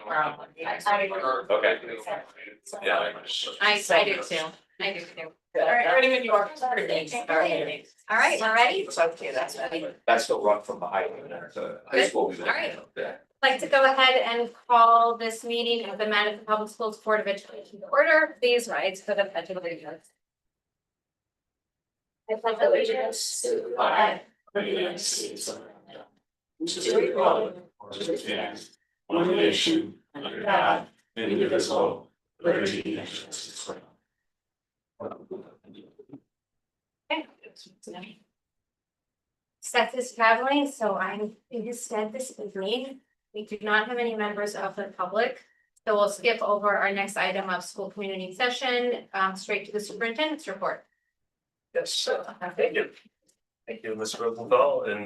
Okay. Yeah. I do too. I do too. All right, we're ready. That's the run from the high school. All right. I'd like to go ahead and call this meeting of the Madison Public Schools Board of Education to order. Please rise for the pledge of allegiance. I pledge allegiance to the flag of the United States of America, to the republic for which it stands, one nation, under God, indivisible, with liberty and justice for all. Okay. Seth is traveling, so I'm in his stead this evening. We do not have any members of the public, so we'll skip over our next item of school community session, straight to the superintendent's report. Yes, thank you. Thank you, Ms. Rosenthal, and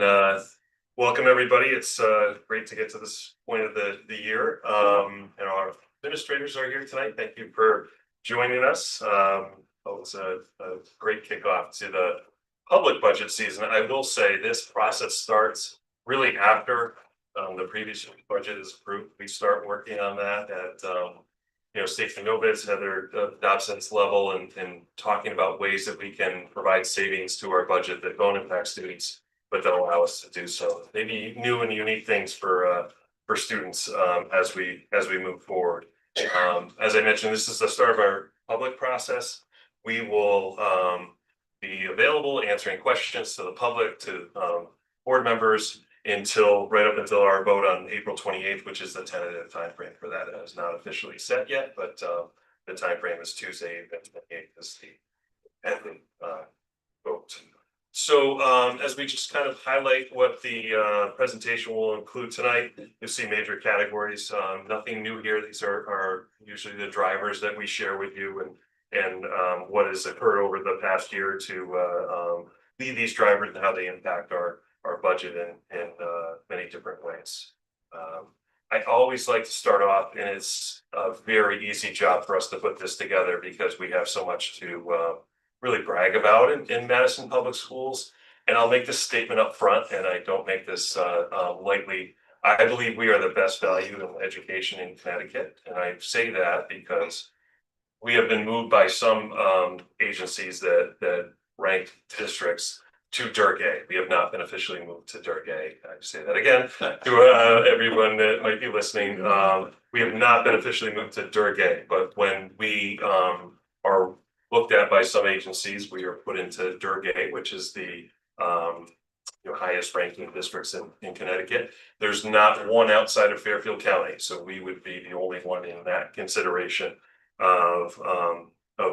welcome everybody. It's great to get to this point of the year. And our administrators are here tonight. Thank you for joining us. It was a great kickoff to the public budget season. I will say this process starts really after the previous budget is approved. We start working on that at Stacey Novitz, Heather Dobson's level, and talking about ways that we can provide savings to our budget that don't impact students, but that allow us to do so. Maybe new and unique things for students as we move forward. As I mentioned, this is the start of our public process. We will be available answering questions to the public, to board members, right up until our vote on April 28th, which is the tentative timeframe for that. It is not officially set yet, but the timeframe is Tuesday, the 28th is the pending vote. So as we just kind of highlight what the presentation will include tonight, you'll see major categories. Nothing new here. These are usually the drivers that we share with you and what has occurred over the past year to lead these drivers and how they impact our budget in many different ways. I always like to start off, and it's a very easy job for us to put this together because we have so much to really brag about in Madison Public Schools. And I'll make this statement up front, and I don't make this lightly. I believe we are the best value in education in Connecticut, and I say that because we have been moved by some agencies that rank districts to DERG A. We have not been officially moved to DERG A. I say that again to everyone that might be listening. We have not been officially moved to DERG A, but when we are looked at by some agencies, we are put into DERG A, which is the highest ranking districts in Connecticut. There's not one outside of Fairfield County, so we would be the only one in that consideration of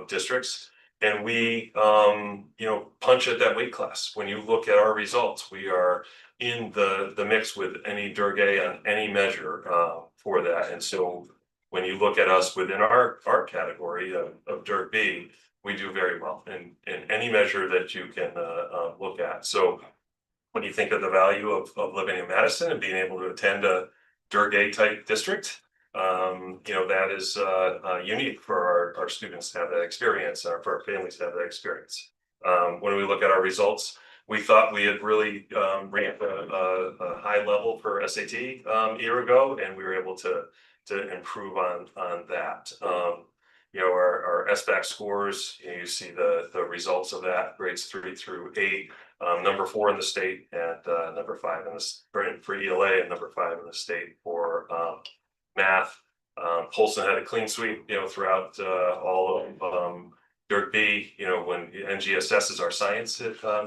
districts. And we punch at that weight class. When you look at our results, we are in the mix with any DERG A on any measure for that. And so when you look at us within our category of DERG B, we do very well in any measure that you can look at. So when you think of the value of living in Madison and being able to attend a DERG A type district, that is unique for our students to have that experience, or for our families to have that experience. When we look at our results, we thought we had really ramped a high level for SAT a year ago, and we were able to improve on that. Our SBAC scores, you see the results of that, grades 3 through 8, number 4 in the state, and number 5 in the for ELA, and number 5 in the state for math. Polson had a clean sweep, throughout all of DERG B, when NGSS is our science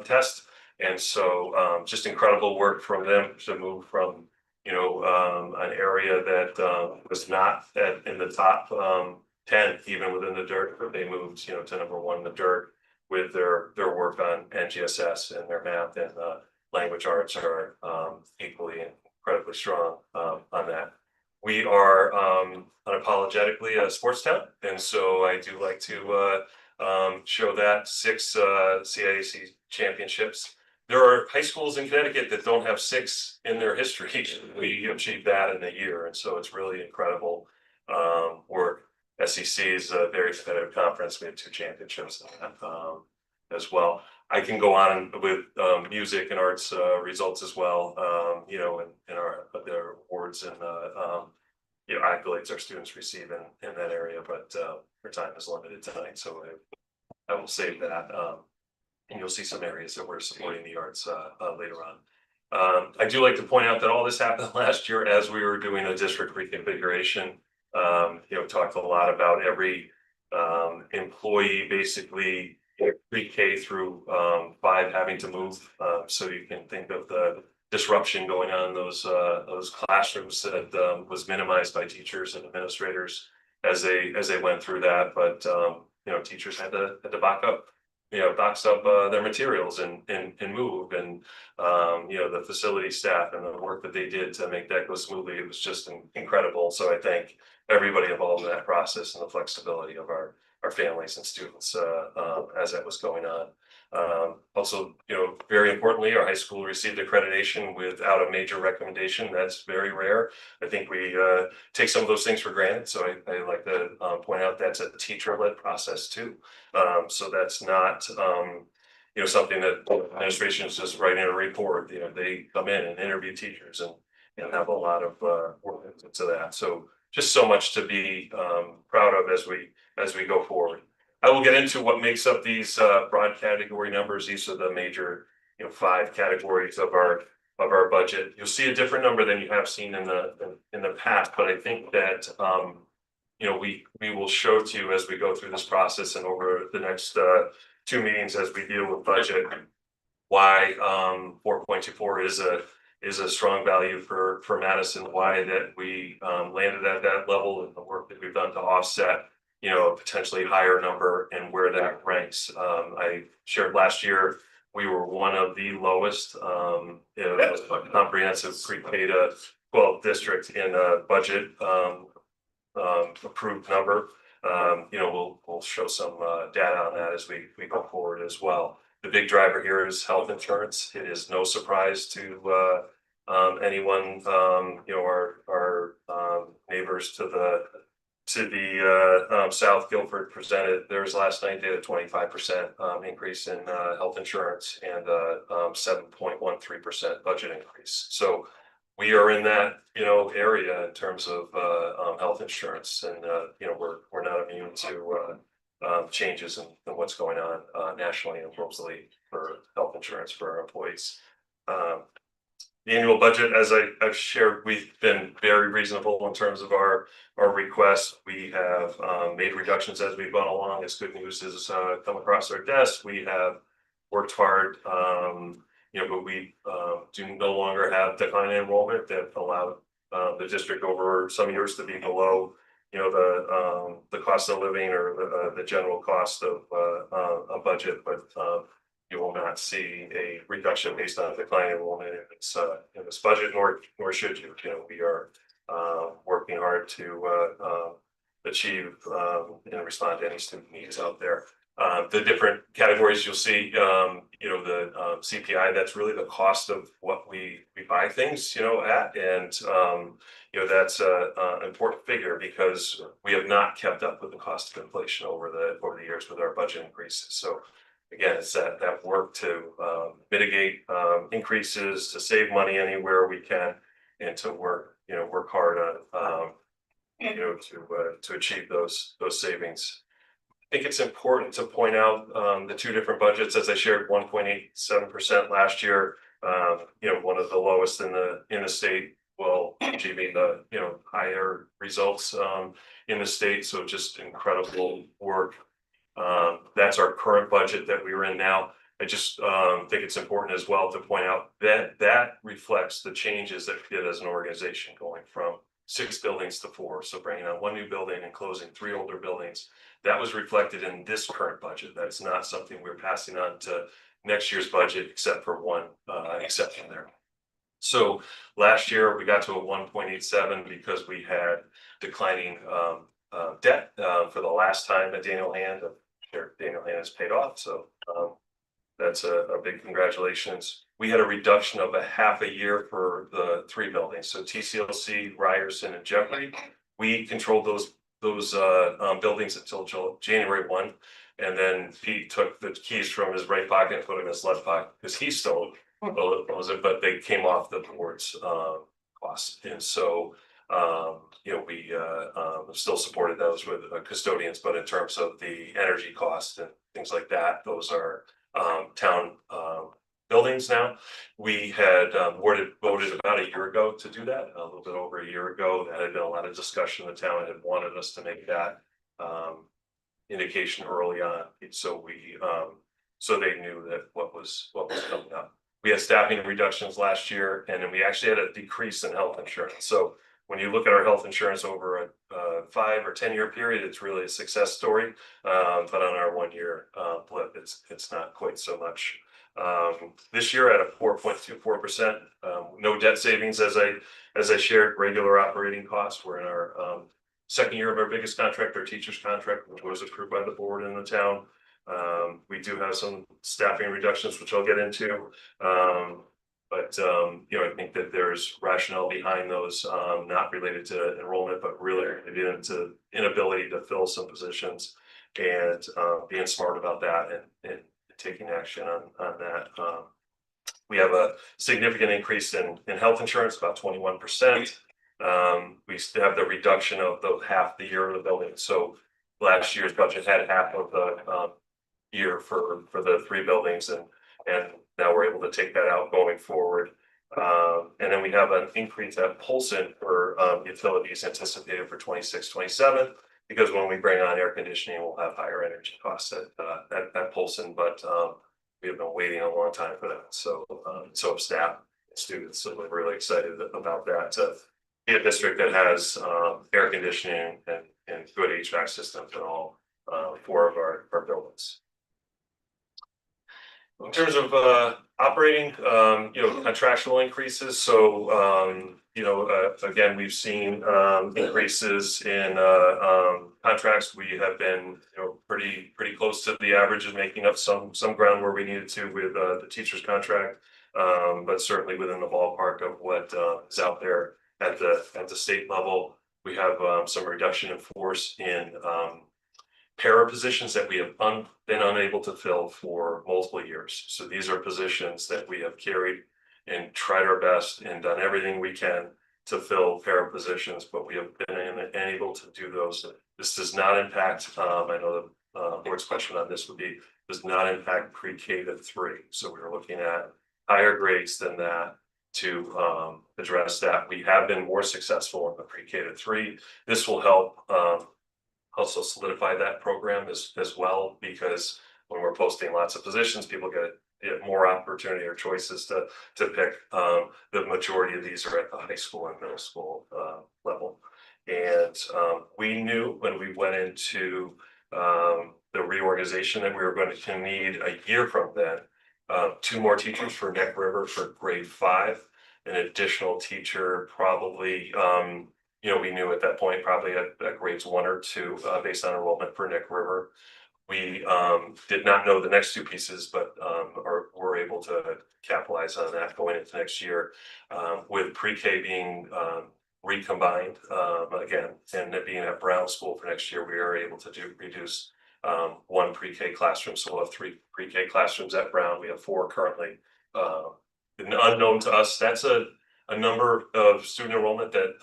test. And so just incredible work from them to move from, an area that was not in the top 10, even within the DERG, but they moved, to number 1 in the DERG with their work on NGSS, and their math and language arts are equally incredibly strong on that. We are unapologetically a sports town, and so I do like to show that 6 CIAC championships. There are high schools in Connecticut that don't have 6 in their history. We achieved that in a year, and so it's really incredible work. SEC is a very competitive conference. We had 2 championships as well. I can go on with music and arts results as well, and our awards and accolades our students receive in that area, but our time is limited tonight, so I will save that. And you'll see some areas that we're supporting the arts later on. I do like to point out that all this happened last year as we were doing a district reconfiguration. Talked a lot about every employee basically pre-K through 5 having to move. So you can think of the disruption going on in those classrooms that was minimized by teachers and administrators as they went through that. But teachers had to box up their materials and move, and the facility staff and the work that they did to make that go smoothly. It was just incredible. So I thank everybody involved in that process and the flexibility of our families and students as that was going on. Also, very importantly, our high school received accreditation without a major recommendation. That's very rare. I think we take some of those things for granted. So I like to point out that's a teacher-led process too. So that's not something that administration is just writing a report. They come in and interview teachers and have a lot of work into that. So just so much to be proud of as we go forward. I will get into what makes up these broad category numbers. These are the major 5 categories of our budget. You'll see a different number than you have seen in the past, but I think that we will show to you as we go through this process and over the next 2 meetings as we deal with budget why 4.24 is a strong value for Madison, why that we landed at that level, and the work that we've done to offset a potentially higher number and where that ranks. I shared last year we were one of the lowest comprehensive pre-K to 12 district in a budget approved number. We'll show some data on that as we go forward as well. The big driver here is health insurance. It is no surprise to anyone. Our neighbors to the South, Guilford, presented theirs last night. They had a 25% increase in health insurance and 7.13% budget increase. So we are in that area in terms of health insurance, and we're not immune to changes in what's going on nationally and globally for health insurance for our employees. The annual budget, as I've shared, we've been very reasonable in terms of our requests. We have made reductions as we've gone along. As good news has come across our desk, we have worked hard, but we do no longer have decline in enrollment that allowed the district over some years to be below the cost of living or the general cost of a budget, but you will not see a reduction based on decline in enrollment in this budget, nor should you. We are working hard to achieve and respond to any student needs out there. The different categories you'll see, the CPI, that's really the cost of what we buy things, at, and that's an important figure because we have not kept up with the cost of inflation over the years with our budget increases. So again, it's that work to mitigate increases, to save money anywhere we can, and to work hard on to achieve those savings. I think it's important to point out the 2 different budgets. As I shared, 1.87% last year, one of the lowest in the state, while achieving the higher results in the state. So just incredible work. That's our current budget that we were in now. I just think it's important as well to point out that reflects the changes that we did as an organization, going from 6 buildings to 4. So bringing on 1 new building and closing 3 older buildings. That was reflected in this current budget. That's not something we're passing on to next year's budget, except for one exception there. So last year we got to a 1.87 because we had declining debt for the last time at Daniel Hand. Daniel Hand has paid off, so that's a big congratulations. We had a reduction of a half a year for the 3 buildings. So TCLC, Ryerson, and Jeffrey. We controlled those buildings until January 1, and then Pete took the keys from his right pocket and put them in his left pocket because he still owes it, but they came off the board's costs. And so We still supported those with custodians, but in terms of the energy cost and things like that, those are town buildings now. We had voted about a year ago to do that, a little bit over a year ago. There had been a lot of discussion. The town had wanted us to make that indication early on, so they knew that what was coming up. We had staffing reductions last year, and then we actually had a decrease in health insurance. So when you look at our health insurance over a 5 or 10 year period, it's really a success story. But on our 1 year blip, it's not quite so much. This year at a 4.24%, no debt savings, as I shared. Regular operating costs. We're in our second year of our biggest contract, our teachers contract, which was approved by the board in the town. We do have some staffing reductions, which I'll get into. I think that there's rationale behind those, not related to enrollment, but really related to inability to fill some positions, and being smart about that and taking action on that. We have a significant increase in health insurance, about 21%. We still have the reduction of the half the year of the building. So last year's budget had half of the year for the 3 buildings, and now we're able to take that out going forward. And then we have an increase at Polson for utilities anticipated for 26-27, because when we bring on air conditioning, we'll have higher energy costs at Polson, but we have been waiting a long time for that. So have staff and students. So we're really excited about that, to be a district that has air conditioning and good HVAC systems in all 4 of our buildings. In terms of operating, contractual increases. So, again, we've seen increases in contracts. We have been, pretty close to the average of making up some ground where we needed to with the teacher's contract, but certainly within the ballpark of what is out there at the state level. We have some reduction in force in para positions that we have been unable to fill for multiple years. So these are positions that we have carried and tried our best and done everything we can to fill para positions, but we have been unable to do those. This does not impact, I know the board's question on this would be, does not impact pre-K to 3. So we're looking at higher grades than that to address that. We have been more successful in the pre-K to 3. This will help also solidify that program as well, because when we're posting lots of positions, people get more opportunity or choices to pick. The majority of these are at the high school and middle school level. And we knew when we went into the reorganization that we were going to need a year from then 2 more teachers for Neck River for grade 5, an additional teacher probably, we knew at that point probably at grades 1 or 2 based on enrollment for Neck River. We did not know the next 2 pieces, but were able to capitalize on that going into next year, with pre-K being recombined again, and it being at Brown School for next year. We are able to reduce 1 pre-K classroom, so we'll have 3 pre-K classrooms at Brown. We have 4 currently. Unknown to us, that's a number of student enrollment that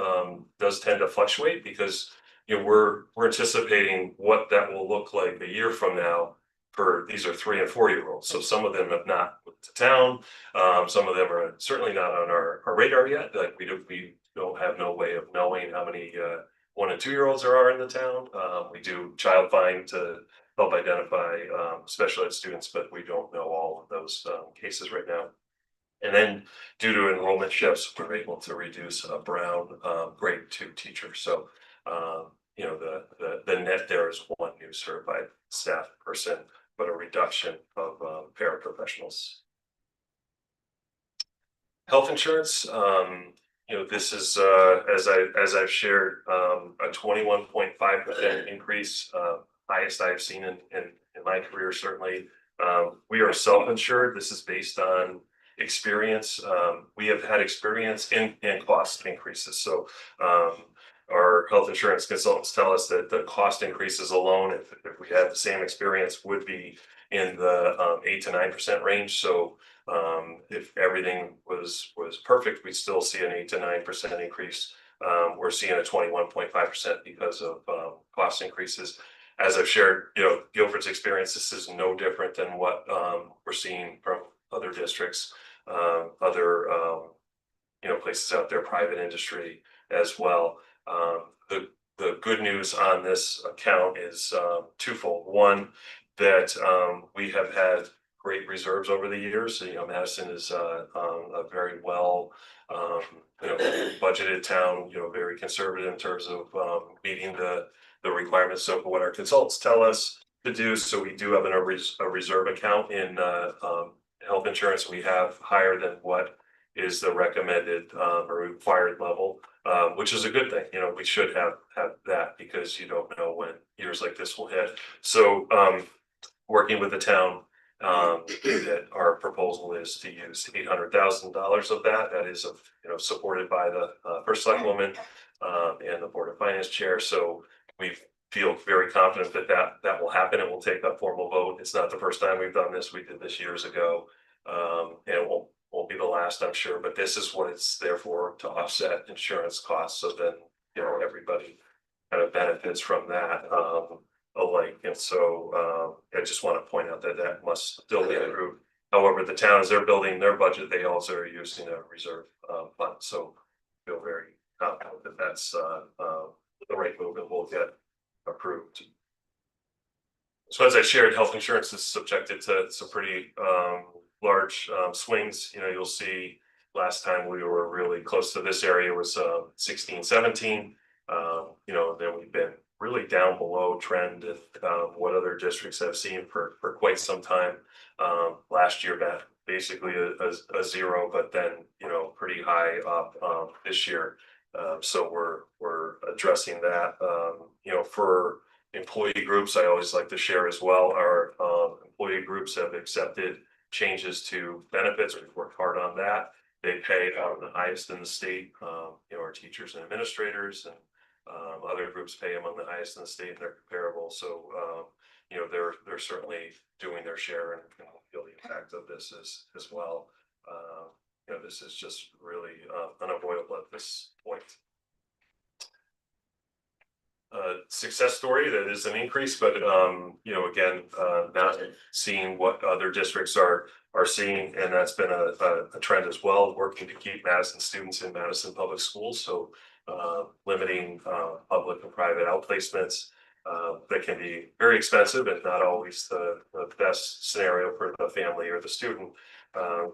does tend to fluctuate, because we're anticipating what that will look like a year from now. For these are 3 and 4 year olds, so some of them have not moved to town. Some of them are certainly not on our radar yet. Like we don't have no way of knowing how many 1 and 2 year olds there are in the town. We do child find to help identify special ed students, but we don't know all of those cases right now. And then due to enrollment shifts, we're able to reduce a Brown grade 2 teacher. So the net there is 1 new certified staff person, but a reduction of paraprofessionals. Health insurance, this is as I've shared, a 21.5% increase, highest I've seen in my career. Certainly, we are self-insured. This is based on experience. We have had experience in cost increases. So our health insurance consultants tell us that the cost increases alone, if we had the same experience, would be in the 8 to 9% range. So if everything was perfect, we'd still see an 8 to 9% increase we're seeing a 21.5% because of cost increases. As I've shared, Guilford's experience, this is no different than what we're seeing from other districts, other places out there, private industry as well. The good news on this account is twofold. One, that we have had great reserves over the years. Madison is a very well budgeted town. Very conservative in terms of meeting the requirements of what our consultants tell us to do. So we do have a reserve account in health insurance. We have higher than what is the recommended or required level, which is a good thing. We should have that because you don't know when years like this will hit. So working with the town, that our proposal is to use $800,000 of that. That is supported by the first selectwoman and the Board of Finance chair. So we feel very confident that will happen, and we'll take a formal vote. It's not the first time we've done this. We did this years ago, and it won't be the last, I'm sure. But this is what it's there for, to offset insurance costs. So then everybody kind of benefits from that alike. And so I just want to point out that must still be approved. However, the town, as they're building their budget, they also are using a reserve fund. So I feel very confident that that's the right move and will get approved. So as I shared, health insurance is subjected to some pretty large swings. You'll see last time we were really close to this area was 16, 17. Then we've been really down below trend and what other districts have seen for quite some time. Last year, that basically a zero, but then pretty high up this year. So we're addressing that. For employee groups, I always like to share as well. Our employee groups have accepted changes to benefits. We've worked hard on that. They pay out the highest in the state. Our teachers and administrators and other groups pay among the highest in the state, and they're comparable. So they're certainly doing their share and feel the impact of this as well. This is just really unavoidable at this point. Success story that is an increase, but again, not seeing what other districts are seeing, and that's been a trend as well. Working to keep Madison students in Madison public schools, so limiting public and private outplacements that can be very expensive and not always the best scenario for the family or the student.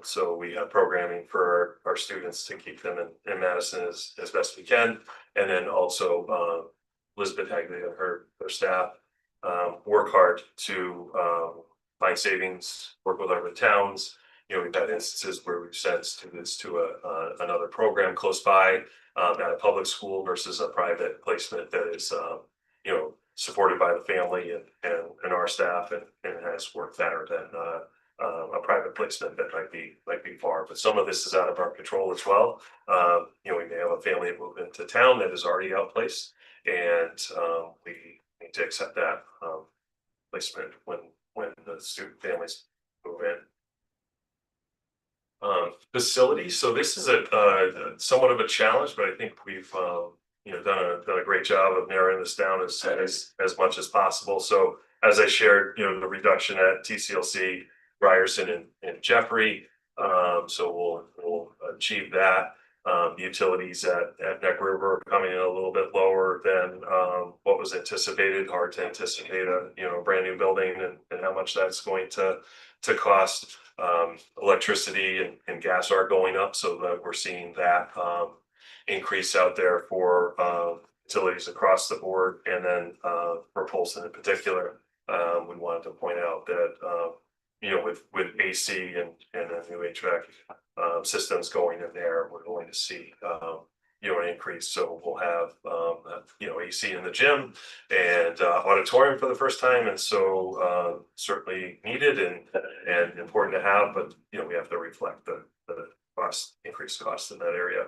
So we have programming for our students to keep them in Madison as best we can, and then also Elizabeth Hagley and her staff work hard to find savings, work with other towns. We've had instances where we've sent students to another program close by at a public school versus a private placement that is supported by the family and our staff, and has worked better than a private placement that might be far. But some of this is out of our control as well. We may have a family move into town that is already outplaced, and we need to accept that placement when the student families move in. Facility. So this is a somewhat of a challenge, but I think we've done a great job of narrowing this down as much as possible. So as I shared, the reduction at TCLC, Ryerson, and Jeffrey. So we'll achieve that. Utilities at Neck River coming in a little bit lower than what was anticipated. Hard to anticipate a brand new building and how much that's going to cost. Electricity and gas are going up, so that we're seeing that increase out there for utilities across the board. And then for Polson in particular, we wanted to point out that with AC and the new HVAC systems going in there, we're going to see an increase. So we'll have AC in the gym and auditorium for the first time, and so certainly needed and important to have, but we have to reflect the increased costs in that area.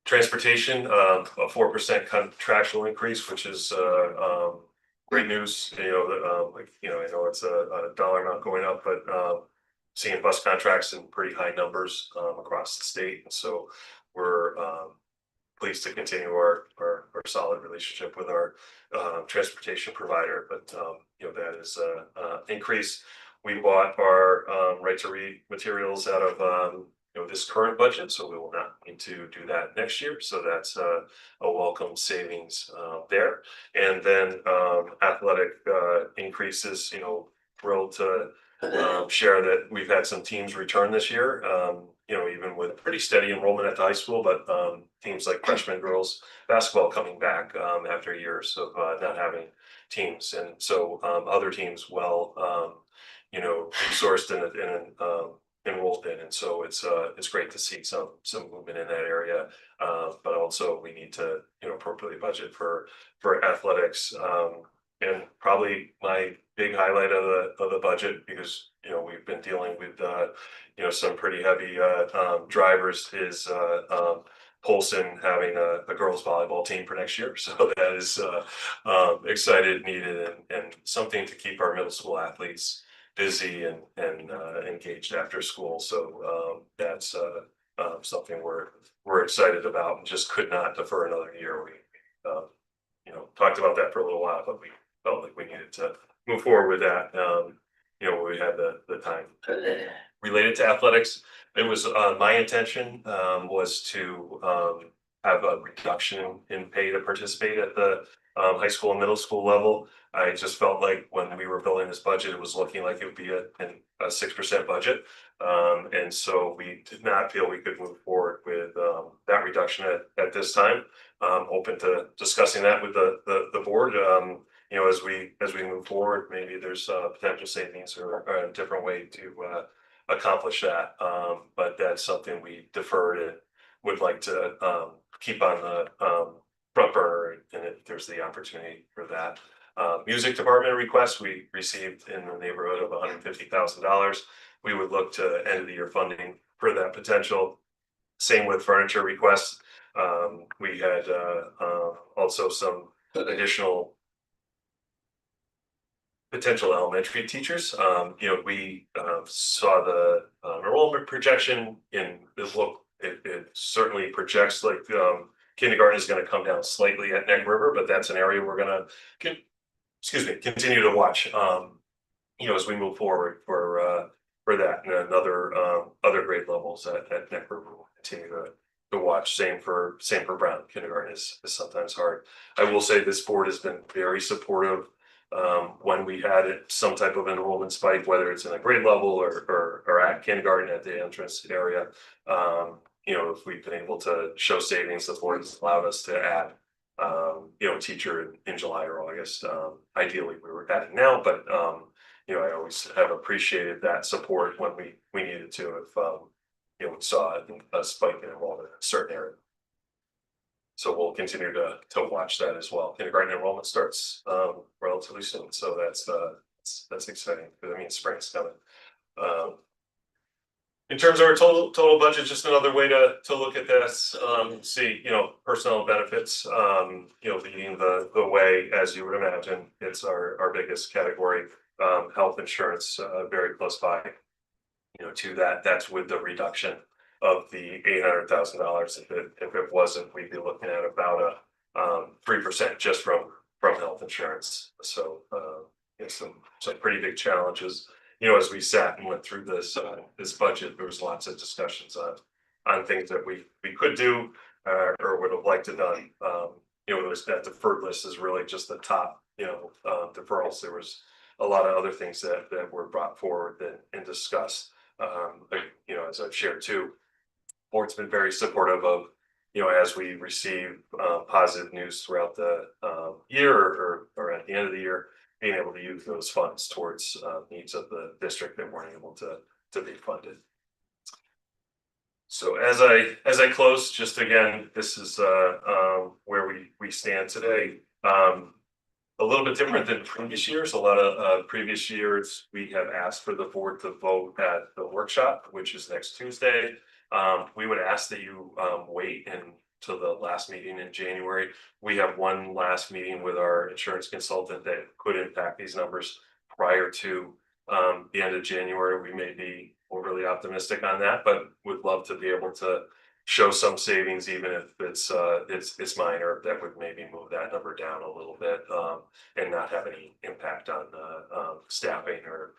Transportation, a 4% contractual increase, which is great news. I know it's a dollar amount going up, but seeing bus contracts in pretty high numbers across the state, and so we're pleased to continue our solid relationship with our transportation provider, but that is increase. We bought our right to read materials out of this current budget, so we will not need to do that next year. So that's a welcome savings there. And then athletic increases, thrilled to share that we've had some teams return this year. Even with pretty steady enrollment at the high school, but teams like freshman girls basketball coming back after years of not having teams, and so other teams resourced and enrolled in, and so it's great to see some movement in that area. But also we need to appropriately budget for athletics, and probably my big highlight of the budget, because we've been dealing with some pretty heavy drivers, is Polson having a girls volleyball team for next year. So that is excited, needed, and something to keep our middle school athletes busy and engaged after school. So that's something we're excited about, and just could not defer another year. We talked about that for a little while, but we felt like we needed to move forward with that. We had the time. Related to athletics, it was my intention was to have a reduction in pay to participate at the high school and middle school level. I just felt like when we were building this budget, it was looking like it would be a 6% budget. And so we did not feel we could move forward with that reduction at this time. Open to discussing that with the board. As we move forward, maybe there's potential savings or a different way to accomplish that. But that's something we deferred and would like to keep on the front burner, and if there's the opportunity for that. Music department requests we received in the neighborhood of $150,000. We would look to end of the year funding for that potential. Same with furniture requests. We had also some additional potential elementary teachers. We saw the enrollment projection in this look. It certainly projects like kindergarten is going to come down slightly at Neck River, but that's an area we're going to continue to watch as we move forward for that, and other grade levels at Neck River. We'll continue to watch. Same for Brown. Kindergarten is sometimes hard. I will say this board has been very supportive when we had some type of enrollment spike, whether it's in a grade level or at kindergarten at the entrance area. If we've been able to show savings, the board has allowed us to add a teacher in July or August. Ideally we were adding now, but I always have appreciated that support when we needed to, if we saw a spike in enrollment in a certain area. So we'll continue to watch that as well. Kindergarten enrollment starts relatively soon, so that's exciting. Because I mean, spring's coming. In terms of our total budget, just another way to look at this. See, personnel benefits, leading the way, as you would imagine. It's our biggest category. Health insurance, very close by. To that. That's with the reduction of the $800,000. If it wasn't, we'd be looking at about a 3% just from health insurance. So some pretty big challenges. As we sat and went through this budget, there was lots of discussions on things that we could do or would have liked to done. That deferred list is really just the top deferrals. There was a lot of other things that were brought forward and discussed. As I've shared too, board's been very supportive of, as we receive positive news throughout the year or at the end of the year, being able to use those funds towards needs of the district that weren't able to be funded. So as I close, just again, this is where we stand today. A little bit different than previous years. A lot of previous years, we have asked for the board to vote at the workshop, which is next Tuesday. We would ask that you wait until the last meeting in January. We have one last meeting with our insurance consultant that could impact these numbers prior to the end of January. We may be overly optimistic on that, but would love to be able to show some savings, even if it's minor, that would maybe move that number down a little bit, and not have any impact on staffing or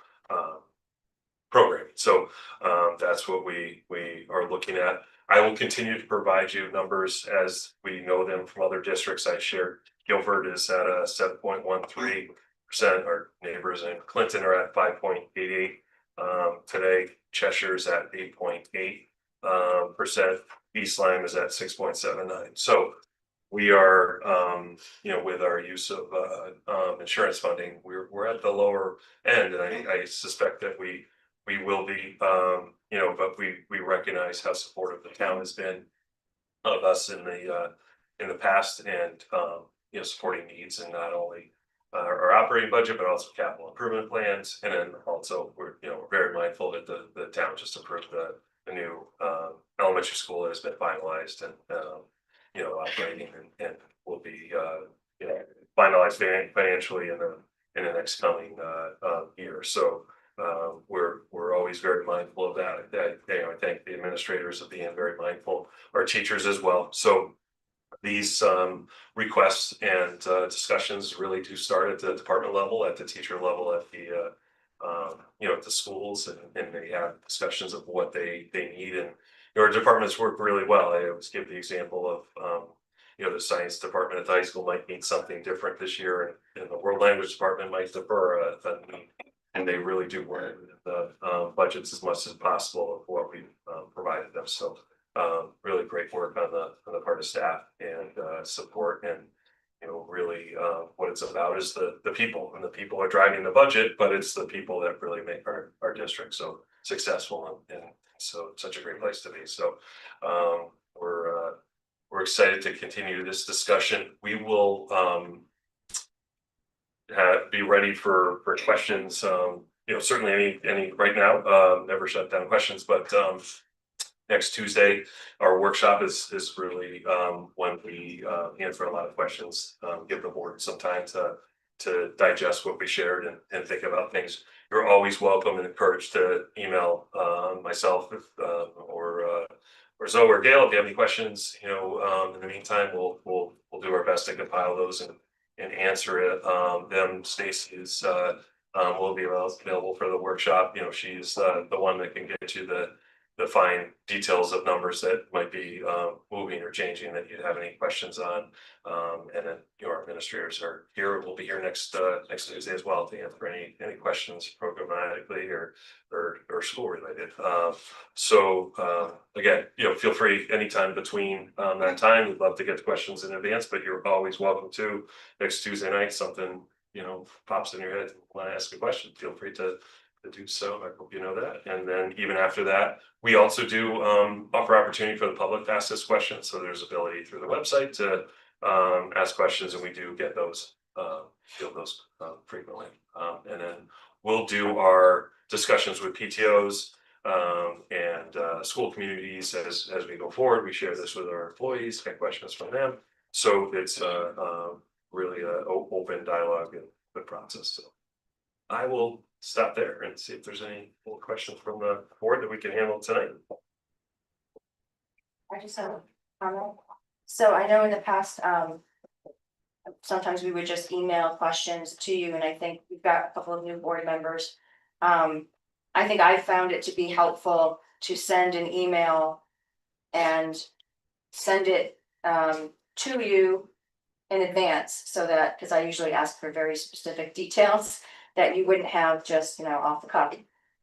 programming. So that's what we are looking at. I will continue to provide you numbers as we know them from other districts. I shared Guilford is at a 7.13%. Our neighbors in Clinton are at 5.88 today. Cheshire's at 8.8%. East Lyme is at 6.79. So we are, with our use of insurance funding, we're at the lower end, and I suspect that we will be, but we recognize how supportive the town has been of us in the past, and supporting needs, and not only our operating budget, but also capital improvement plans. And then also we're very mindful that the town just approved the new elementary school that has been finalized and operating and will be finalized financially in the next coming year. So we're always very mindful of that. I thank the administrators of being very mindful, our teachers as well. So these requests and discussions really do start at the department level, at the teacher level, at the at the schools, and they have discussions of what they need. And our departments work really well. I always give the example of the science department at the high school might need something different this year, and the world language department might defer a need. And they really do work with the budgets as much as possible of what we provided them. So really great work on the part of staff and support. And really what it's about is the people, and the people are driving the budget, but it's the people that really make our district so successful, and so such a great place to be. So we're excited to continue this discussion. We will be ready for questions. Certainly any right now. Never shut down questions, but next Tuesday, our workshop is really when we answer a lot of questions, give the board some time to digest what we shared and think about things. You're always welcome and encouraged to email myself or Zoe or Gail if you have any questions. In the meantime, we'll do our best to compile those and answer it. Stacy is will be available for the workshop. She's the one that can get you the fine details of numbers that might be moving or changing that you'd have any questions on. And then our administrators are here. We'll be here next Tuesday as well to answer any questions programmatically or school related. So again, feel free anytime between that time. We'd love to get the questions in advance, but you're always welcome to next Tuesday night. Something pops in your head, want to ask a question, feel free to do so. I hope you know that. And then even after that, we also do offer opportunity for the public to ask this question. So there's ability through the website to ask questions, and we do get those, field those frequently. And then we'll do our discussions with PTOs and school communities as we go forward. We share this with our employees, get questions from them. So it's really an open dialogue and good process. So I will stop there and see if there's any more questions from the board that we can handle tonight. I just have a comment. So I know in the past, sometimes we would just email questions to you, and I think we've got a couple of new board members. I think I found it to be helpful to send an email and send it to you in advance, so that, because I usually ask for very specific details that you wouldn't have just off the cuff.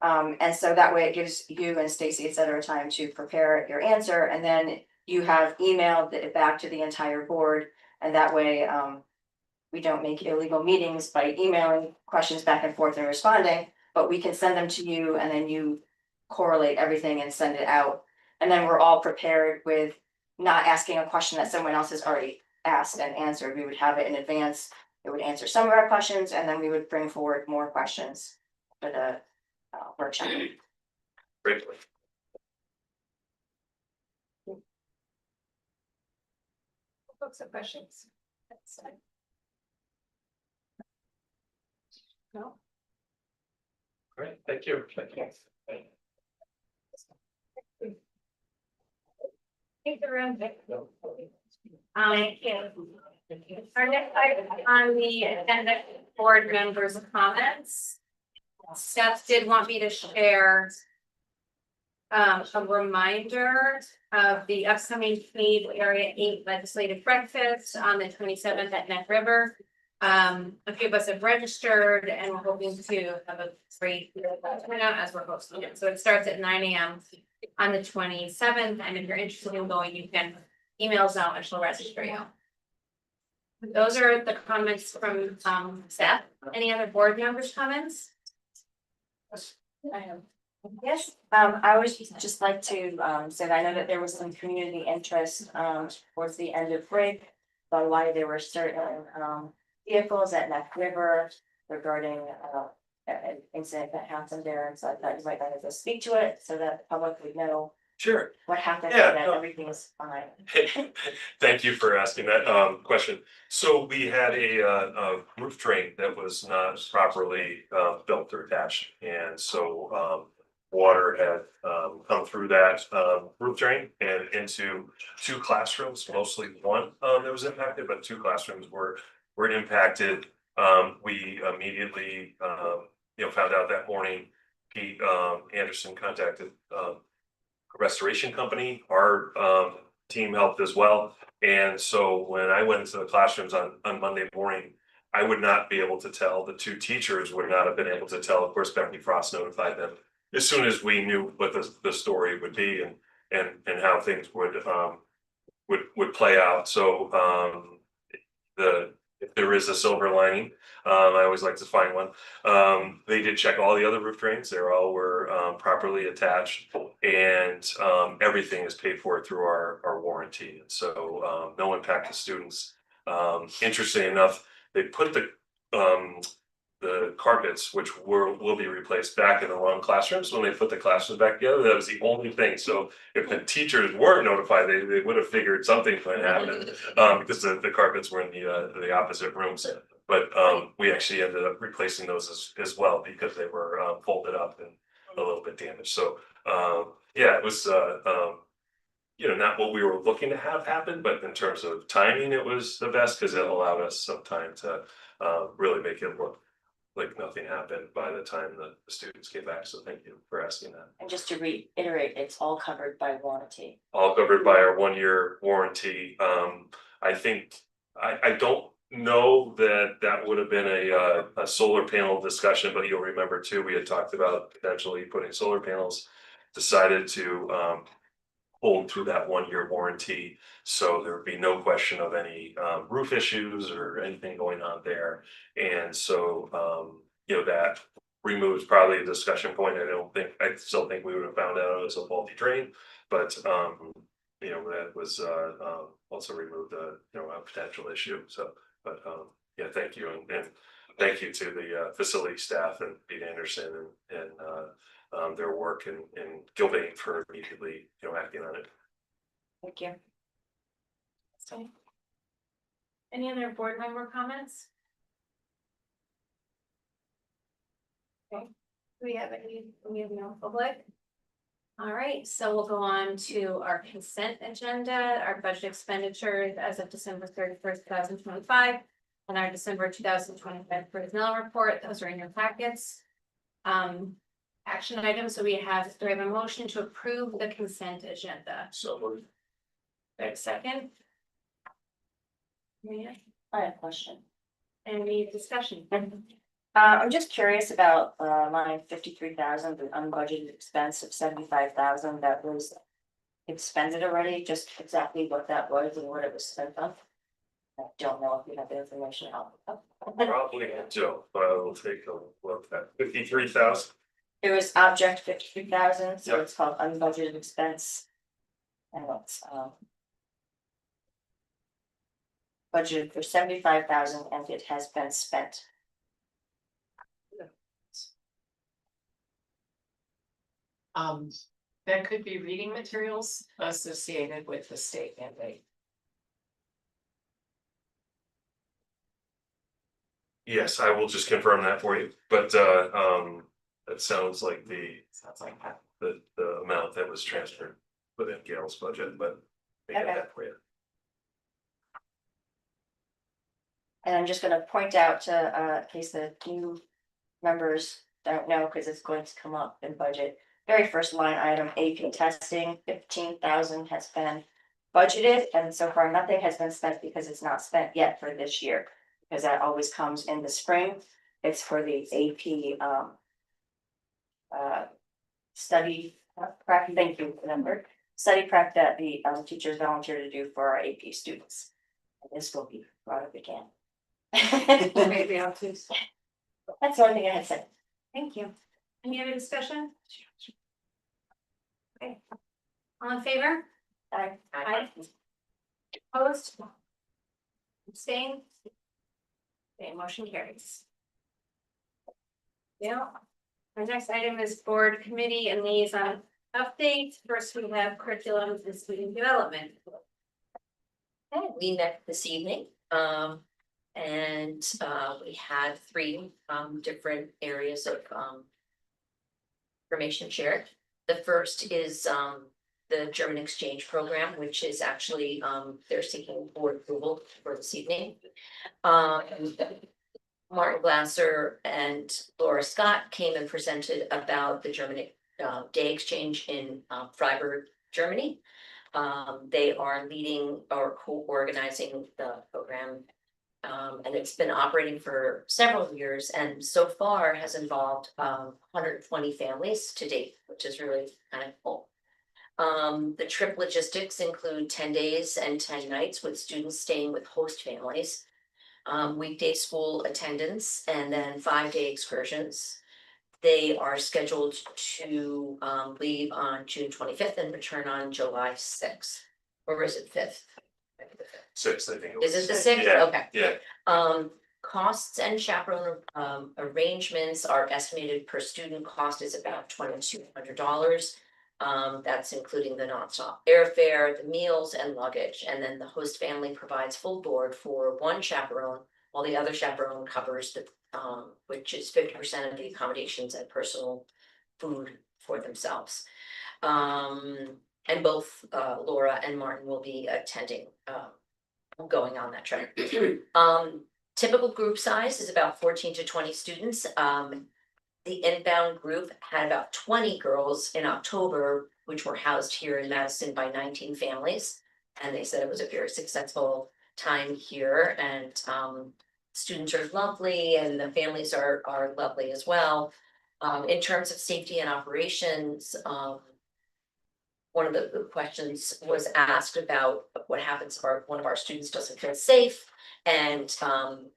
And so that way it gives you and Stacy, et cetera, time to prepare your answer, and then you have emailed it back to the entire board, and that way we don't make illegal meetings by emailing questions back and forth and responding, but we can send them to you, and then you correlate everything and send it out, and then we're all prepared with not asking a question that someone else has already asked and answered. We would have it in advance. It would answer some of our questions, and then we would bring forward more questions for the workshop. Great. Folks have questions? No? Great, thank you. Thank you. Take the room. Our next item on the agenda, board members' comments. Steph did want me to share a reminder of the upcoming Cade Area 8 legislative breakfast on the 27th at Neck River. A few of us have registered and we're hoping to have a great turnout as we're hosting it. So it starts at 9 a.m. on the 27th, and if you're interested in going, you can email Zell and she'll register you. Those are the comments from staff. Any other board members' comments? Yes, I would just like to say that I know that there was some community interest towards the end of break. But why there were certain vehicles at Neck River regarding an incident that happened there, and so I thought you might want to speak to it so that the public would know Sure. what happened, Yeah, and that no. everything is fine. Thank you for asking that question. So we had a roof drain that was not properly built or attached, and so water had come through that roof drain and into two classrooms, mostly one that was impacted, but two classrooms were impacted. We immediately found out that morning. Pete Anderson contacted restoration company. Our team helped as well. And so when I went into the classrooms on Monday morning, I would not be able to tell. The two teachers would not have been able to tell. Of course, Becky Frost notified them as soon as we knew what the story would be and how things would play out. So if there is a silver lining, I always like to find one. They did check all the other roof drains. They all were properly attached, and everything is paid for through our warranty. And so no impact to students. Interesting enough, they put the carpets, which will be replaced, back in the wrong classrooms when they put the classrooms back together. That was the only thing. So if the teachers weren't notified, they would have figured something might happen because the carpets were in the opposite rooms. But we actually ended up replacing those as well because they were folded up and a little bit damaged. So yeah, it was not what we were looking to have happen, but in terms of timing, it was the best because it allowed us some time to really make it look like nothing happened by the time the students came back. So thank you for asking that. And just to reiterate, it's all covered by warranty. All covered by our 1-year warranty. I think I don't know that would have been a solar panel discussion, but you'll remember too, we had talked about potentially putting solar panels. Decided to hold through that 1-year warranty, so there would be no question of any roof issues or anything going on there. And so that removes probably a discussion point. I still think we would have found out it was a faulty drain, but that was also removed a potential issue. So but yeah, thank you, and thank you to the facility staff and Pete Anderson and their work and Gilbane for immediately acting on it. Thank you. So, any other board member comments? Okay, we have no public. All right, so we'll go on to our consent agenda, our budget expenditures as of December 31st, 2025, and our December 2025 personnel report. Those are in your packets. Action items. So do we have a motion to approve the consent agenda? So Right, second. Yeah, I have a question. any discussion? I'm just curious about line 53,000, the unbudgeted expense of 75,000 that was expended already, just exactly what that was and what it was spent on. I don't know if you have the information out. probably do, but I will take a look at 53,000. It was object 53,000, so Yep. it's called unbudgeted expense. And it's budgeted for 75,000 and it has been spent. That could be reading materials associated with the state mandate. Yes, I will just confirm that for you, but that sounds like Sounds like that. the amount that was transferred within Gail's budget, but We got Okay. that for you. And I'm just gonna point out to, in case the new members don't know, because it's going to come up in budget. Very first line item, AP testing, 15,000 has been budgeted, and so far nothing has been spent because it's not spent yet for this year. Because that always comes in the spring, it's for the AP, study prep, thank you for the number. Study prep that the teachers volunteer to do for our AP students. And this will be brought up again. Maybe I'll choose. That's the only thing I had said. Thank you. Any other discussion? Okay. All in favor? Aye. Opposed? Abstain? Okay, motion carries. Yeah. Our next item is board committee and liaison updates. First, we have curriculum and student development. Okay, we met this evening, and we had three different areas of information shared. The first is the German exchange program, which is actually they're seeking board approval for this evening. Martin Glasser and Laura Scott came and presented about the German day exchange in Freiburg, Germany. They are leading or co-organizing the program. And it's been operating for several years and so far has involved 120 families to date, which is really kind of cool. The trip logistics include 10 days and 10 nights with students staying with host families. Weekday school attendance and then 5-day excursions. They are scheduled to leave on June 25th and return on July 6th. Or is it 5th? 6, I think. Is it the 6th? Yeah. Okay. Yeah, Costs and chaperone arrangements are estimated per student cost is about $2,200. That's including the nonstop airfare, the meals and luggage, and then the host family provides full board for one chaperone, while the other chaperone covers the which is 50% of the accommodations and personal food for themselves. And both Laura and Martin will be attending, going on that trip. Typical group size is about 14 to 20 students. The inbound group had about 20 girls in October, which were housed here in Madison by 19 families. And they said it was a very successful time here and students are lovely and the families are lovely as well. In terms of safety and operations, one of the questions was asked about what happens if one of our students doesn't feel safe. And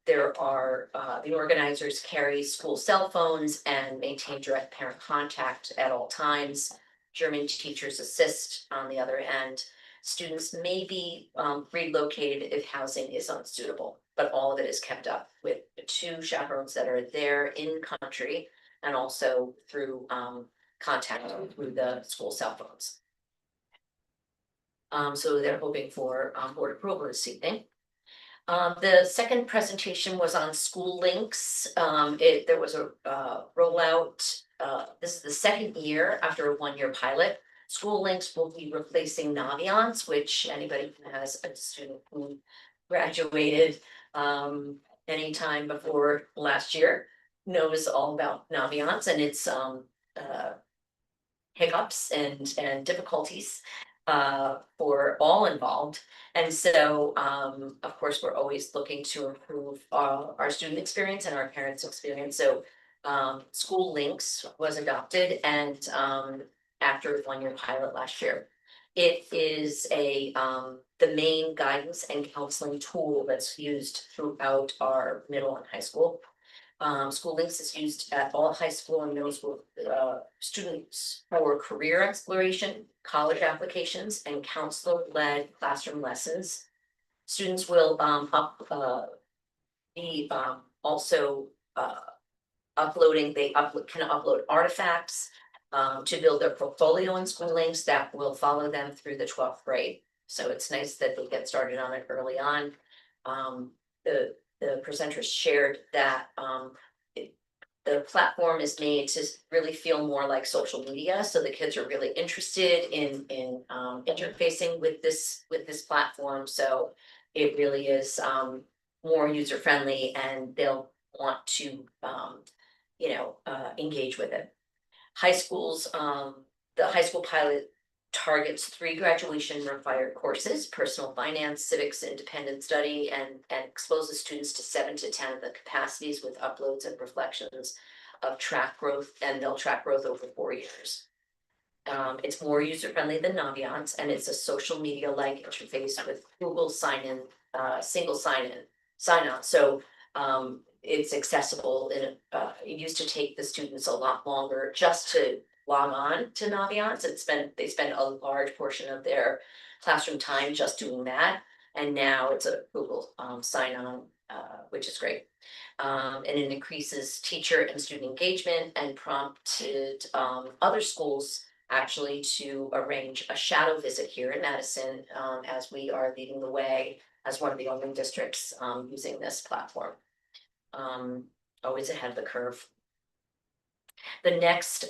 there are, the organizers carry school cell phones and maintain direct parent contact at all times. German teachers assist on the other end. Students may be relocated if housing is unsuitable, but all of it is kept up with the 2 chaperones that are there in country and also through contact through the school cell phones. So they're hoping for board approval this evening. The second presentation was on School Links. There was a rollout. This is the second year after a 1-year pilot. School Links will be replacing Naviance, which anybody who has a student who graduated anytime before last year knows all about Naviance and its hiccups and difficulties for all involved. And so, of course, we're always looking to improve our student experience and our parents' experience. So School Links was adopted and after a 1-year pilot last year. It is the main guidance and counseling tool that's used throughout our middle and high school. School Links is used at all high school and middle school students for career exploration, college applications, and counselor-led classroom lessons. Students will be also uploading. They can upload artifacts to build their portfolio in School Links that will follow them through the 12th grade. So it's nice that they get started on it early on. The presenters shared that the platform is made to really feel more like social media, so the kids are really interested in interfacing with this platform, so it really is more user friendly and they'll want to engage with it. High schools, the high school pilot targets 3 graduation required courses: personal finance, civics, independent study, and exposes students to 7 to 10 of the capacities with uploads and reflections of track growth, and they'll track growth over 4 years. It's more user friendly than Naviance, and it's a social media like interface with Google sign in, single sign on. So it's accessible, and it used to take the students a lot longer just to log on to Naviance. They spend a large portion of their classroom time just doing that. And now it's a Google sign on, which is great. And it increases teacher and student engagement and prompted other schools actually to arrange a shadow visit here in Madison, as we are leading the way as one of the only districts using this platform. Always ahead of the curve. The next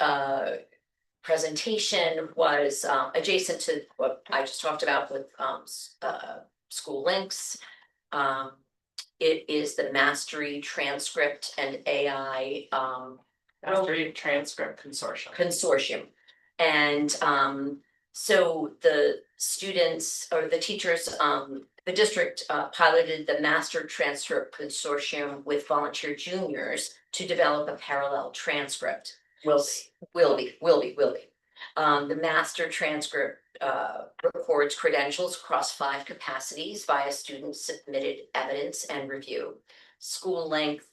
presentation was adjacent to what I just talked about with School Links. It is the Mastery Transcript and AI Mastery Transcript Consortium. And so the students or the teachers, the district piloted the Master Transcript Consortium with volunteer juniors to develop a parallel transcript. Will be. The Master Transcript records credentials across 5 capacities via student submitted evidence and review. School length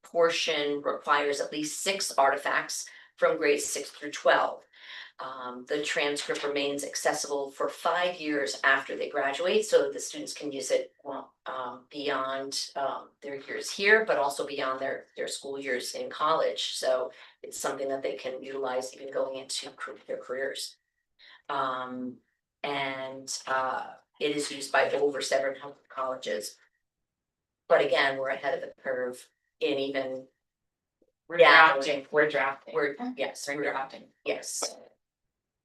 portion requires at least 6 artifacts from grades 6 through 12. The transcript remains accessible for 5 years after they graduate, so the students can use it beyond their years here, but also beyond their school years in college. So it's something that they can utilize even going into their careers. And it is used by over 700 colleges. But again, we're ahead of the curve in even. We're Yeah. drafting. We're drafting. Yes.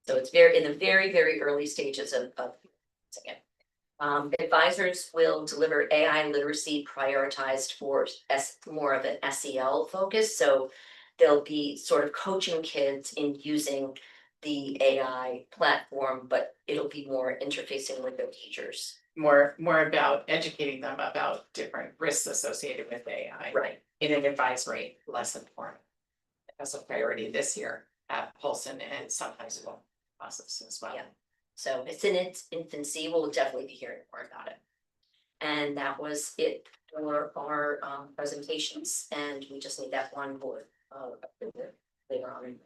So it's in the very, very early stages of using it. Advisors will deliver AI literacy prioritized for more of an SEL focus. So they'll be sort of coaching kids in using the AI platform, but it'll be more interfacing with their teachers. More about educating them about different risks associated with AI. Right. In an advisory lesson form. As a priority this year at Polson and some high school classes as well. Yeah. So it's in its infancy. We'll definitely be hearing more about it. And that was it for our presentations, and we just need that one board later on.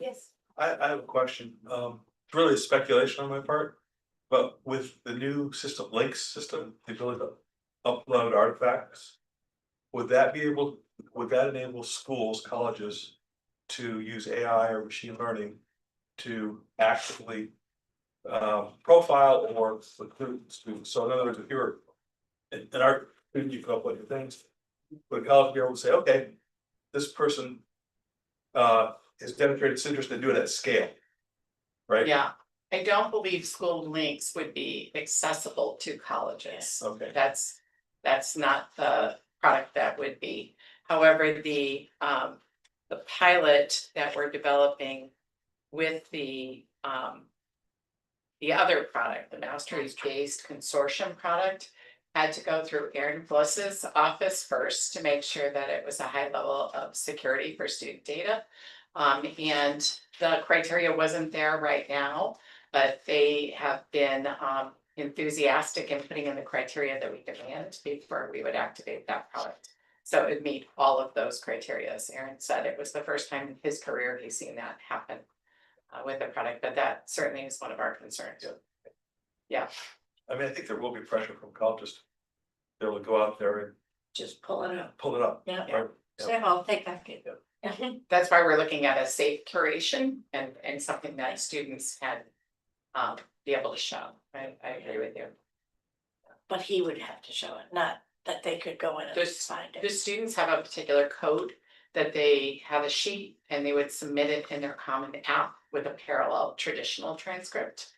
Yes. I have a question, it's really a speculation on my part, but with the new system, Links system, the ability to upload artifacts. Would that enable schools, colleges to use AI or machine learning to actively profile or recruit students? So in other words, if you're an art student, you can upload your things, but a college be able to say, okay, this person has demonstrated its interest in doing it at scale. Right? Yeah, I don't believe School Links would be accessible to colleges. Okay. That's not the product that would be. However, the pilot that we're developing with the other product, the Mastery-based consortium product, had to go through Aaron Bliss's office first to make sure that it was a high level of security for student data. And the criteria wasn't there right now, but they have been enthusiastic in putting in the criteria that we demand before we would activate that product. So it meet all of those criteria. As Aaron said, it was the first time in his career he's seen that happen with the product, but that certainly is one of our concerns. Yeah. I mean, I think there will be pressure from colleges to be able to go out there and Just pull it up. pull it up. Yeah. Right? So I'll take that. That's why we're looking at a safe curation and something that students can be able to show. I agree with you. But he would have to show it, not that they could go in and find The it. students have a particular code that they have a sheet and they would submit it in their Common App with a parallel traditional transcript.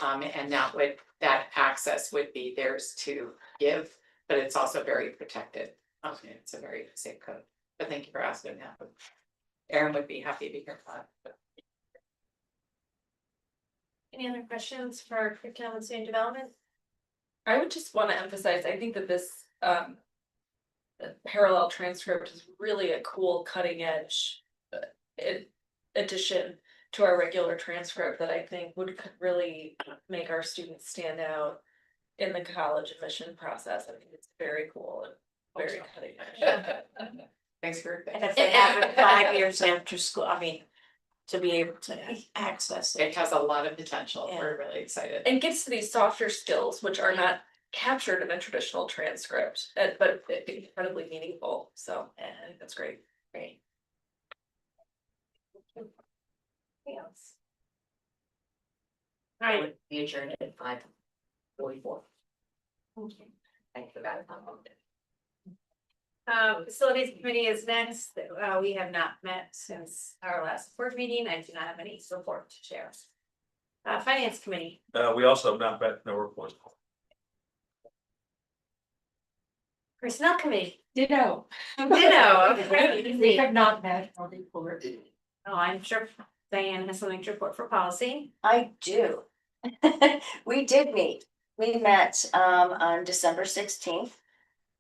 And that access would be theirs to give, but it's also very protected. It's a very safe code, but thank you for asking that. Erin would be happy to hear that. Any other questions for curriculum and student development? I would just wanna emphasize, I think that this the parallel transcript is really a cool cutting edge. Addition to our regular transcript that I think could really make our students stand out. In the college admission process, I think it's very cool and very cutting edge. Thanks for. And if they have it 5 years after school, I mean, to be able to access It it. has a lot of potential, we're really excited. And gets to these softer skills, which are not captured in a traditional transcript, but incredibly meaningful, so I think that's great. Great. Anything else? All right, We adjourned at 5:44. Thank you for that. Facilities Committee is next. We have not met since our last board meeting. I do not have any report to share. Finance Committee, We also have not met, no report. Personnel Committee, Ditto. ditto, okay. We have not met on report. Oh, I'm sure Diane has something to report for policy. I do. We did meet. We met on December 16th.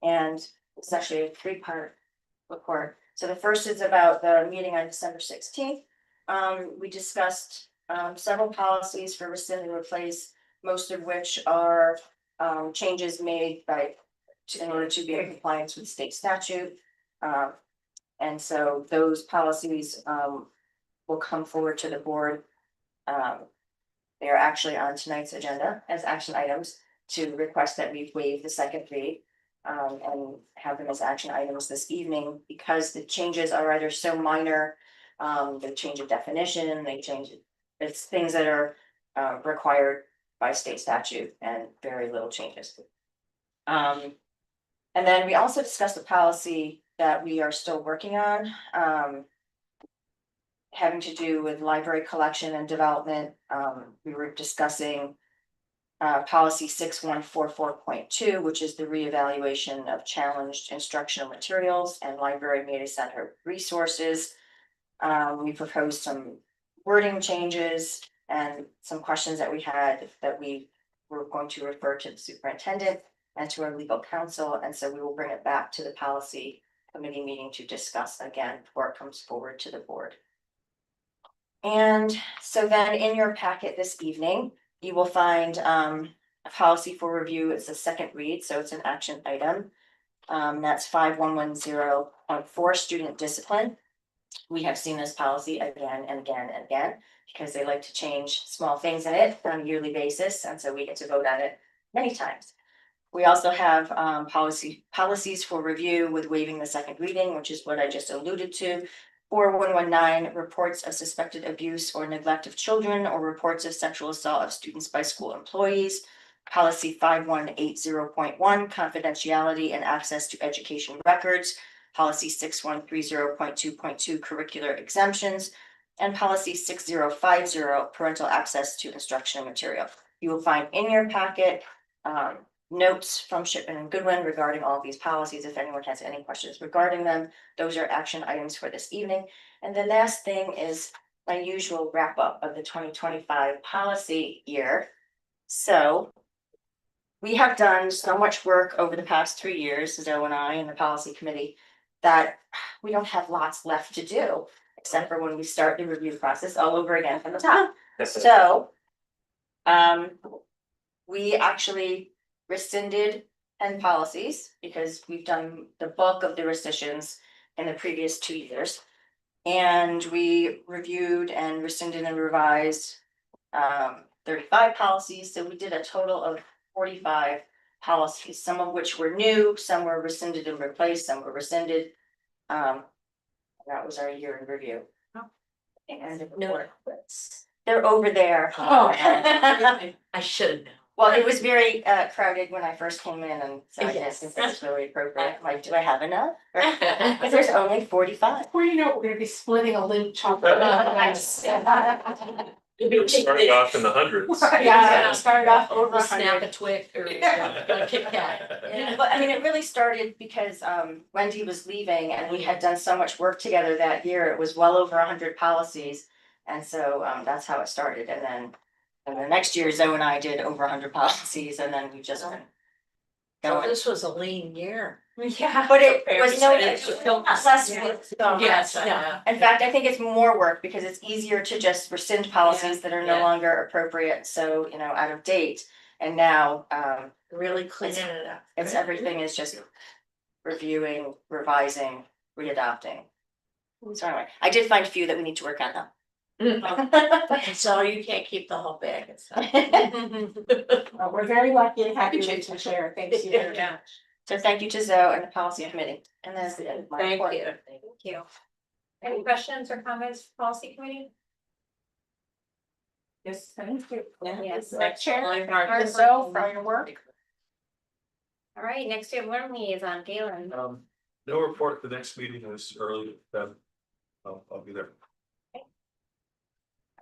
And it's actually a 3-part report. So the first is about the meeting on December 16th. We discussed several policies for rescind and replace, most of which are changes made in order to be in compliance with state statute. And so those policies will come forward to the board. They are actually on tonight's agenda as action items to request that we waive the second read. And have them as action items this evening, because the changes are either so minor. They change a definition, it's things that are required by state stavute and very little changes. And then we also discussed a policy that we are still working on. Having to do with library collection and development. We were discussing policy 6144.2, which is the reevaluation of challenged instructional materials and library media center resources. We proposed some wording changes and some questions that we had that we were going to refer to the superintendent and to our legal counsel, and so we will bring it back to the policy committee meeting to discuss again before it comes forward to the board. And so then in your packet this evening, you will find a policy for review. It's a second read, so it's an action item. That's 5110.4 student discipline. We have seen this policy again and again and again because they like to change small things in it on a yearly basis, and so we get to vote on it many times. We also have policies for review with waiving the second reading, which is what I just alluded to. 4119, reports of suspected abuse or neglect of children or reports of sexual assault of students by school employees. Policy 5180.1, confidentiality and access to education records. Policy 6130.2.2, curricular exemptions. And policy 6050, parental access to instructional material. You will find in your packet notes from Shipman and Goodwin regarding all of these policies. If anyone has any questions regarding them, those are action items for this evening. And the last thing is my usual wrap up of the 2025 policy year. So we have done so much work over the past 3 years, Zoe and I and the policy committee, that we don't have lots left to do, except for when we start the review process all over again from the top. So we actually rescinded 10 policies because we've done the bulk of the rescissions in the previous 2 years. And we reviewed and rescinded and revised 35 policies. So we did a total of 45 policies, some of which were new, some were rescinded and replaced, some were rescinded. That was our year in review. And No, they're over there. Oh. I should have known. Well, it was very crowded when I first came in, and so I Yes. guess that's really appropriate. I'm like, do I have enough? Because there's only 45. Before you know, we're gonna be splitting a Lindt chocolate. Starting off in the hundreds. Yeah, it started off over We'll snap 100. a twig or a Kit Kat. Yeah, but I mean, it really started because Wendy was leaving and we had done so much work together that year. It was well over 100 policies. And so that's how it started. And the next year, Zoe and I did over 100 policies, and then we just been So going. this was a lean year. Yeah. But it was no, It's less Yeah. work. Yes, No. In fact, I think it's more work because it's easier to just rescind policies that are no Yeah. longer appropriate, so, out of date. And now, Really cleaning it up. it's everything is just reviewing, revising, readopting. So anyway, I did find a few that we need to work on though. So you can't keep the whole bag and stuff. Well, we're very lucky to have you. To share, thanks you very Yeah. much. So thank you to Zoe and the policy committee. And that's the end of my Thank report. you. Thank you. Any questions or comments, for policy committee? Yes, thank you. Yes. Chair, so for your work. All right, next we have learn liaison, Galen. No report, the next meeting is early, then I'll be there. All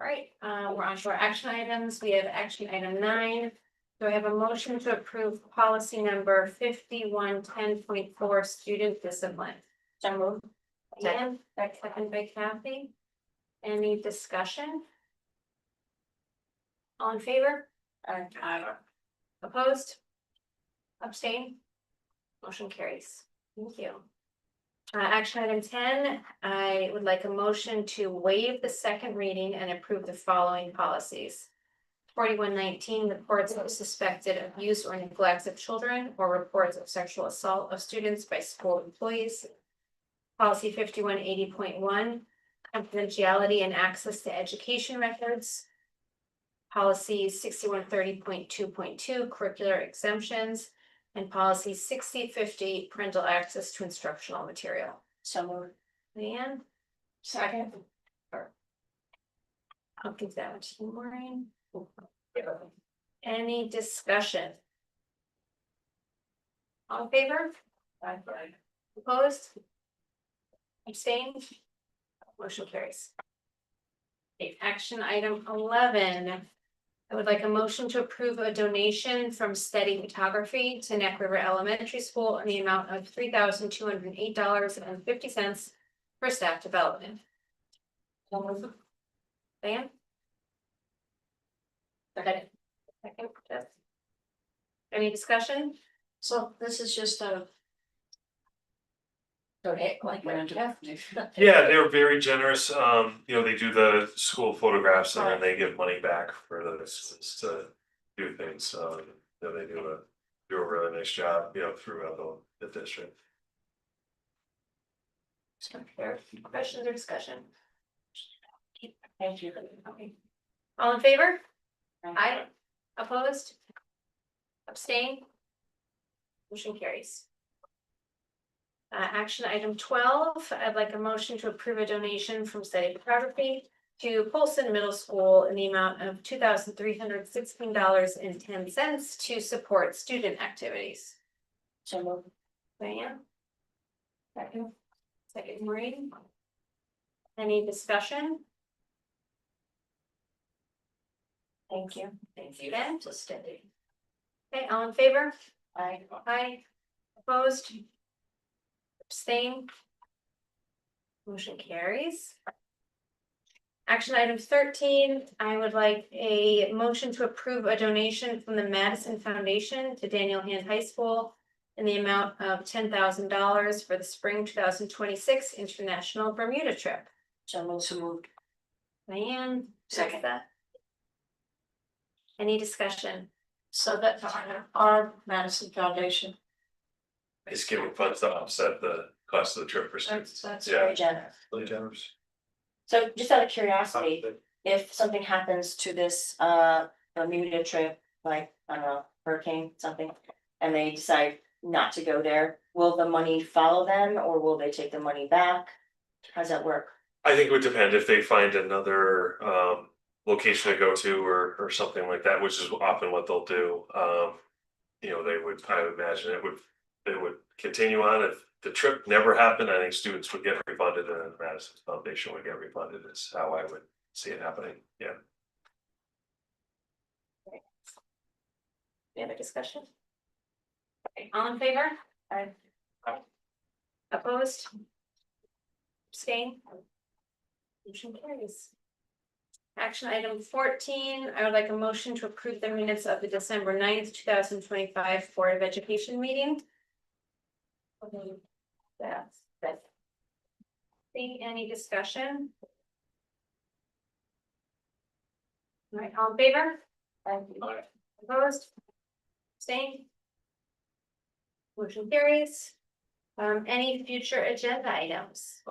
right, we're on to our action items. We have action item 9. Do I have a motion to approve policy number 5110.4 student discipline? So moved. Ian, second by Kathy. Any discussion? All in favor? Opposed? Abstain? Motion carries. Thank you. Action item 10, I would like a motion to waive the second reading and approve the following policies. 4119, reports of suspected abuse or neglect of children or reports of sexual assault of students by school employees. Policy 5180.1, confidentiality and access to education records. Policy 6130.2.2, curricular exemptions. And policy 6050, parental access to instructional material. So moved. Leanne? Second. I'll give that one to you, Maureen. Any discussion? All in favor? Opposed? Abstained? Motion carries. Okay, action item 11. I would like a motion to approve a donation from Steady Photography to Neck River Elementary School in the amount of $3,208.50 for staff development. Diane? Second. Jeff. Any discussion? So this is just a. Okay, like. Yeah, they're very generous. They do the school photographs and then they give money back for the schools to do things. They do a really nice job, throughout the district. Questions or discussion? Thank you. Okay. All in favor? Aye. Opposed? Abstain? Motion carries. Action item 12, I'd like a motion to approve a donation from Steady Photography to Polson Middle School in the amount of $2,316.10 to support student activities. So moved. Diane? Second. Second, Maureen. Any discussion? Thank you. Thank you. Ben? So steady. Okay, all in favor? Aye. Aye. Opposed? Abstain? Motion carries. Action item 13, I would like a motion to approve a donation from the Madison Foundation to Daniel Hand High School in the amount of $10,000 for the spring 2026 International Bermuda trip. So moved. Diane? Second. That. Any discussion? So that our Madison Foundation. It's giving funds to offset the cost of the trip for students. That's Yeah. very generous. Really generous. So just out of curiosity, if something happens to this Bermuda trip, like, I don't know, hurricane, something, and they decide not to go there, will the money follow them or will they take the money back? How does that work? I think it would depend if they find another location to go to or something like that, which is often what they'll do. You know, I would imagine they would continue on. If the trip never happened, I think students would get refunded and the Madison Foundation would get refunded is how I would see it happening, yeah. Any other discussion? Okay, all in favor? Aye. Opposed? Abstain? Motion carries. Action item 14, I would like a motion to approve the minutes of the December 9th, 2025 Board of Education meeting. That's. See any discussion? All right, all in favor? Aye. Opposed? Abstained? Motion carries. Any future agenda items?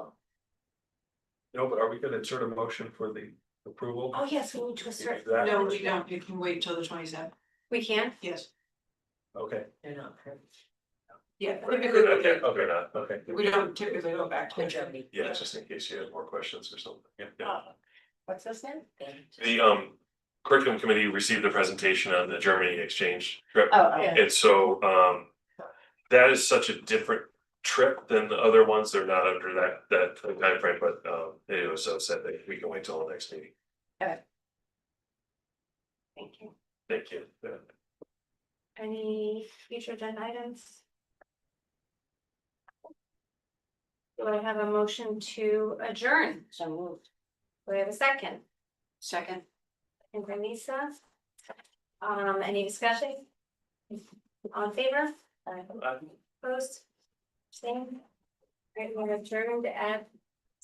No, but are we gonna insert a motion for the approval? Oh, yes, we need to assert. That- No, we don't, you can wait till the 27th. We can? Yes. Okay, They're not perfect. Yeah, Okay, typically, okay, okay. we don't typically go back to In it. Germany. yeah, just in case you have more questions or something, yeah. What's this name? The curriculum committee received a presentation on the Germany exchange trip. Oh, And so that is such a different trip than the other ones. They're not under that timeframe, but it was said that we can wait till the next meeting. Thank you. Thank you. Any future agenda items? Do I have a motion to adjourn? So moved. Do I have a second? Second. And for Lisa? Any discussion? All in favor? Opposed? Same. Right, we're adjourned at